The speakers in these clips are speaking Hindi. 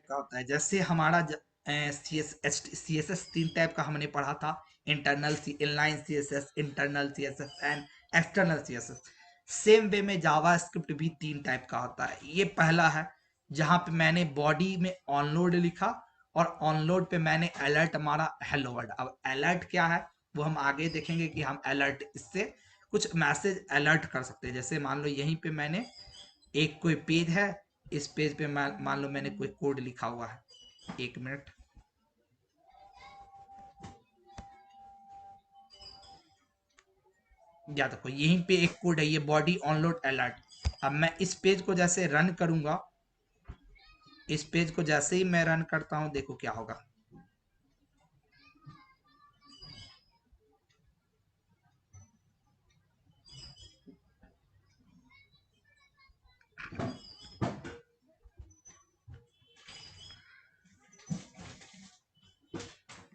का होता है। जैसे हमारा सी एस एस 3 टाइप का हमने पढ़ा था, internal inline C S S, internal C S S and external C S S. Same way में जावा स्क्रिप्ट भी 3 टाइप का होता है। ये पहला है जहां पे मैंने बॉडी में ऑनलोड लिखा और ऑनलोड पे मैंने अलर्ट मारा हेलो वर्ल्ड। अब अलर्ट क्या है वो हम आगे देखेंगे कि हम अलर्ट इससे कुछ मैसेज अलर्ट कर सकते हैं। जैसे मान लो यहीं पे मैंने एक कोई पेज है, इस पेज पे मान लो मैंने कोई कोड लिखा हुआ है। 1 मिनट। या देखो यहीं पे एक कोड है, ये बॉडी ऑनलोड अलर्ट। अब मैं इस पेज को जैसे रन करूंगा, इस पेज को जैसे ही मैं रन करता हूं देखो क्या होगा।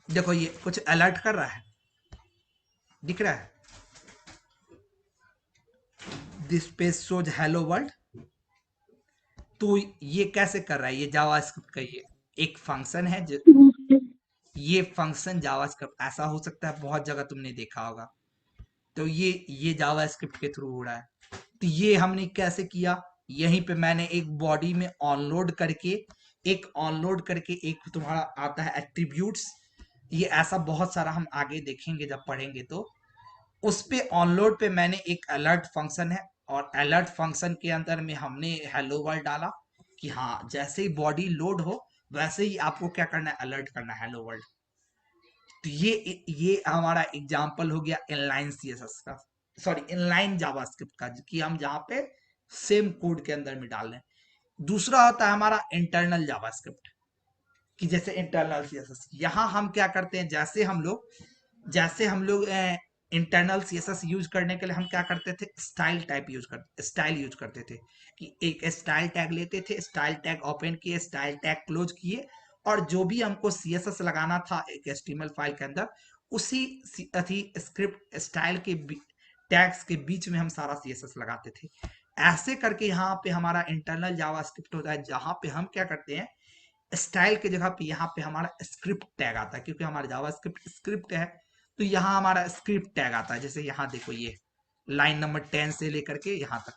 देखो ये कुछ अलर्ट कर रहा है, दिख रहा है। This page shows hello world. तो ये कैसे कर रहा है, ये जावास्क्रिप्ट का ये एक फंक्शन है जो, ये फंक्शन जावास्क्रिप्ट ऐसा हो सकता है बहुत जगह तुमने देखा होगा। तो ये जावास्क्रिप्ट के थ्रू हो रहा है। तो ये हमने कैसे किया, यहीं पे मैंने एक बॉडी में ऑनलोड करके एक तुम्हारा आता है एट्रीब्यूट्स। ये ऐसा बहुत सारा हम आगे देखेंगे जब पढ़ेंगे। तो उस पे ऑनलोड पे मैंने एक अलर्ट फंक्शन है, और अलर्ट फंक्शन के अंदर में हमने हेलो वर्ल्ड डाला कि हाँ जैसे ही बॉडी लोड हो वैसे ही आपको क्या करना है, अलर्ट करना है हेलो वर्ल्ड। तो ये हमारा एग्जांपल हो गया इनलाइन सीएसएस का, सॉरी इनलाइन जावास्क्रिप्ट का, कि हम जहां पे सेम कोड के अंदर में डाल रहे हैं। दूसरा होता है हमारा इंटरनल जावास्क्रिप्ट, कि जैसे इंटरनल सीएसएस, यहाँ हम क्या करते हैं, जैसे हम लोग इंटरनल सीएसएस यूज करने के लिए हम क्या करते थे, स्टाइल यूज करते थे। कि एक स्टाइल टैग लेते थे, स्टाइल टैग ओपन किए, स्टाइल टैग क्लोज किए, और जो भी हमको सीएसएस लगाना था एक एचटीएमएल फाइल के अंदर, उसी स्क्रिप्ट स्टाइल के टैग्स के बीच में हम सारा सीएसएस लगाते थे। ऐसे करके यहाँ पे हमारा इंटरनल जावास्क्रिप्ट होता है, जहां पे हम क्या करते हैं, स्टाइल के जगह पे यहाँ पे हमारा स्क्रिप्ट टैग आता है, क्योंकि हमारा जावास्क्रिप्ट स्क्रिप्ट है। तो यहाँ हमारा स्क्रिप्ट टैग आता है। जैसे यहाँ देखो, ये लाइन नंबर 10 से लेकर के यहाँ तक,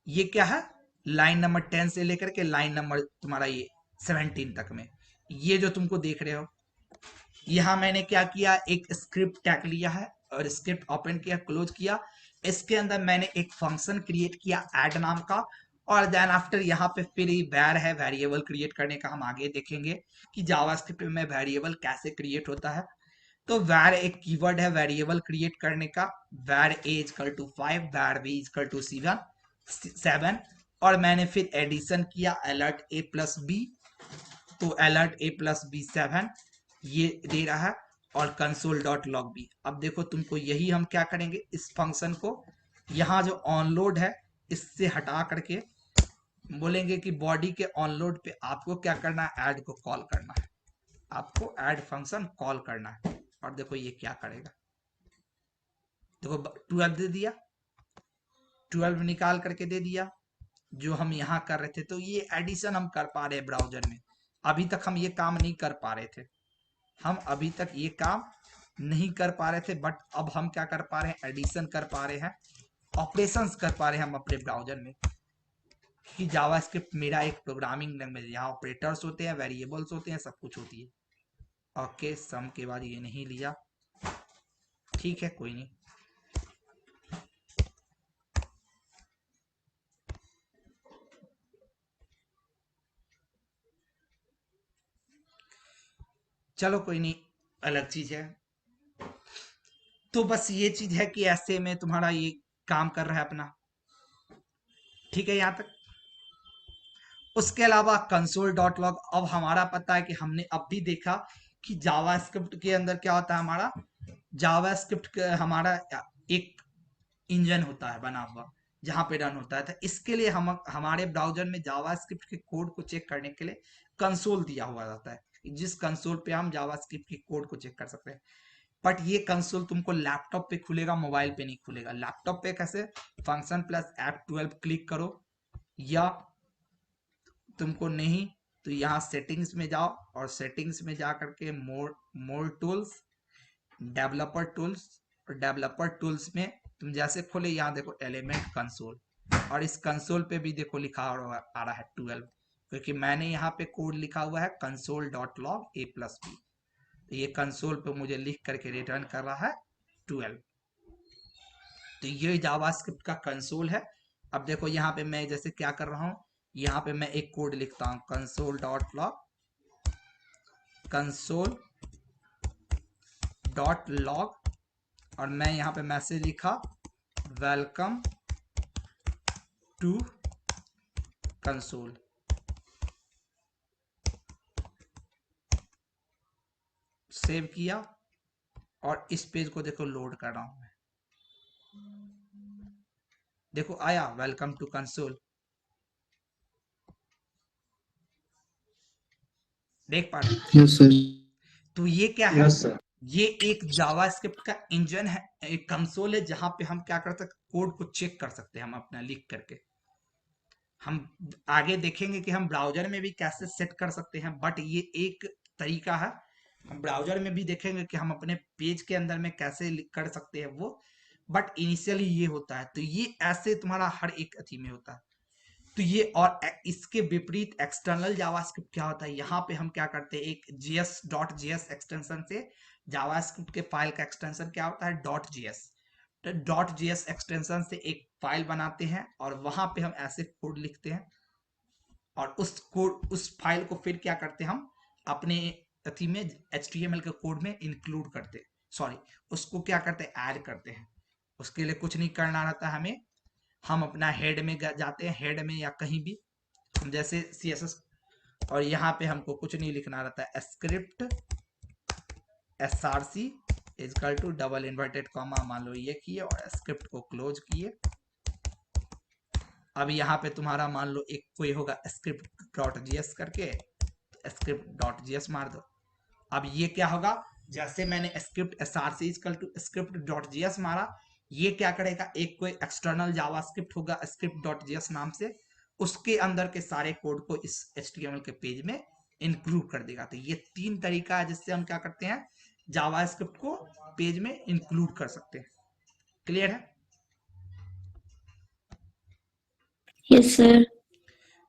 ये क्या है, लाइन नंबर 10 से लेकर के लाइन नंबर तुम्हारा ये 17 तक में, ये जो तुमको देख रहे हो, यहाँ मैंने क्या किया, एक स्क्रिप्ट टैग लिया है और स्क्रिप्ट ओपन किया, क्लोज किया। इसके अंदर मैंने एक फंक्शन क्रिएट किया ऐड नाम का, और देन आफ्टर यहाँ पे फिर वैर है, वेरिएबल क्रिएट करने का हम आगे देखेंगे कि जावास्क्रिप्ट में वेरिएबल कैसे क्रिएट होता है। तो वैर एक कीवर्ड है वेरिएबल क्रिएट करने का। वैर ए इजकल टू 5, वैर बी इजकल टू 7, और मैंने फिर एडिशन किया अलर्ट ए प्लस बी। तो अलर्ट ए प्लस बी 7 ये दे रहा है, और कंसोल डॉट लॉग बी। अब देखो तुमको यही हम क्या करेंगे, इस फंक्शन को यहाँ जो ऑनलोड है इससे हटा करके बोलेंगे कि बॉडी के ऑनलोड पे आपको क्या करना है, ऐड को कॉल करना है, आपको ऐड फंक्शन कॉल करना है। और देखो ये क्या करेगा, देखो 12 दे दिया, 12 निकाल करके दे दिया जो हम यहाँ कर रहे थे। तो ये एडिशन हम कर पा रहे हैं ब्राउजर में। अभी तक हम ये काम नहीं कर पा रहे थे, हम अभी तक ये काम नहीं कर पा रहे थे, बट अब हम क्या कर पा रहे हैं, एडिशन कर पा रहे हैं, ऑपरेशंस कर पा रहे हैं हम अपने ब्राउजर में। कि जावास्क्रिप्ट मेरा एक प्रोग्रामिंग लैंग्वेज, यहाँ ऑपरेटर्स होते हैं, वेरिएबल्स होते हैं, सब कुछ होती है। ओके, सम के बाद ये नहीं लिया, ठीक है कोई नहीं। चलो कोई नहीं, अलग चीज है। तो बस ये चीज है कि ऐसे में तुम्हारा ये काम कर रहा है अपना, ठीक है यहाँ तक। उसके अलावा कंसोल डॉट लॉग, अब हमारा पता है कि हमने अब भी देखा कि जावास्क्रिप्ट के अंदर क्या होता है, हमारा जावास्क्रिप्ट हमारा एक इंजन होता है बना हुआ जहां पे रन होता है। तो इसके लिए हम हमारे ब्राउजर में जावास्क्रिप्ट के कोड को चेक करने के लिए कंसोल दिया हुआ रहता है, जिस कंसोल पे हम जावास्क्रिप्ट के कोड को चेक कर सकते हैं। बट ये कंसोल तुमको लैपटॉप पे खुलेगा, मोबाइल पे नहीं खुलेगा। लैपटॉप पे कैसे, फंक्शन प्लस F12 क्लिक करो, या तुमको नहीं तो यहाँ सेटिंग्स में जाओ और सेटिंग्स में जा करके मोर टूल्स, डेवलपर टूल्स, और डेवलपर टूल्स में तुम जैसे खोले यहाँ देखो एलिमेंट कंसोल, और इस कंसोल पे भी देखो लिखा आ रहा है 12, क्योंकि मैंने यहाँ पे कोड लिखा हुआ है console.log a+b, तो ये कंसोल पे मुझे लिख करके रिटर्न कर रहा है 12। तो ये जावास्क्रिप्ट का कंसोल है। अब देखो यहाँ पे मैं जैसे क्या कर रहा हूँ, यहाँ पे मैं एक कोड लिखता हूँ console.log, और मैं यहाँ पे मैसेज लिखा वेलकम टू कंसोल। सेव किया और इस पेज को देखो लोड कर रहा हूं मैं, देखो आया वेलकम टू कंसोल, देख पा रहे हो? Yes sir. तो ये क्या है, यस सर। ये एक जावास्क्रिप्ट का इंजन है, एक कंसोल है जहां पे हम क्या कर सकते हैं, कोड को चेक कर सकते हैं हम अपना लिख करके। हम आगे देखेंगे कि हम ब्राउजर में भी कैसे सेट कर सकते हैं, बट ये एक तरीका है। हम ब्राउजर में भी देखेंगे कि हम अपने पेज के अंदर में कैसे कर सकते हैं वो, बट इनिशियली ये होता है। तो ये ऐसे तुम्हारा हर एक अथी में होता है। तो ये और इसके विपरीत एक्सटर्नल जावास्क्रिप्ट क्या होता है, यहाँ पे हम क्या करते हैं, एक js.js एक्सटेंशन से जावास्क्रिप्ट के फाइल का एक्सटेंशन क्या होता है .js, तो .js एक्सटेंशन से एक फाइल बनाते हैं और वहां पे हम ऐसे कोड लिखते हैं, और उस कोड उस फाइल को फिर क्या करते हैं हम अपने अथी में HTML के कोड में इंक्लूड करते, सॉरी उसको क्या करते हैं ऐड करते हैं। उसके लिए कुछ नहीं करना रहता हमें, हम अपना हेड में जाते हैं, हेड में या कहीं भी हम जैसे CSS, और यहाँ पे हमको कुछ नहीं लिखना रहता है, script src is equal to double inverted comma मान लो ये किए और स्क्रिप्ट को क्लोज किए। अब यहाँ पे तुम्हारा मान लो एक कोई होगा script.js करके, script.js मार दो। अब ये क्या होगा, जैसे मैंने script src is equal to script.js मारा, ये क्या करेगा, एक कोई एक्सटर्नल जावास्क्रिप्ट होगा script.js नाम से, उसके अंदर के सारे कोड को इस HTML के पेज में इंक्लूड कर देगा। तो ये 3 तरीका है जिससे हम क्या करते हैं, जावास्क्रिप्ट को पेज में इंक्लूड कर सकते हैं। क्लियर है? Yes sir.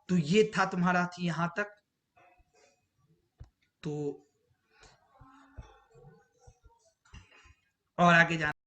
तो ये था तुम्हारा यहां तक। तो और आगे जाना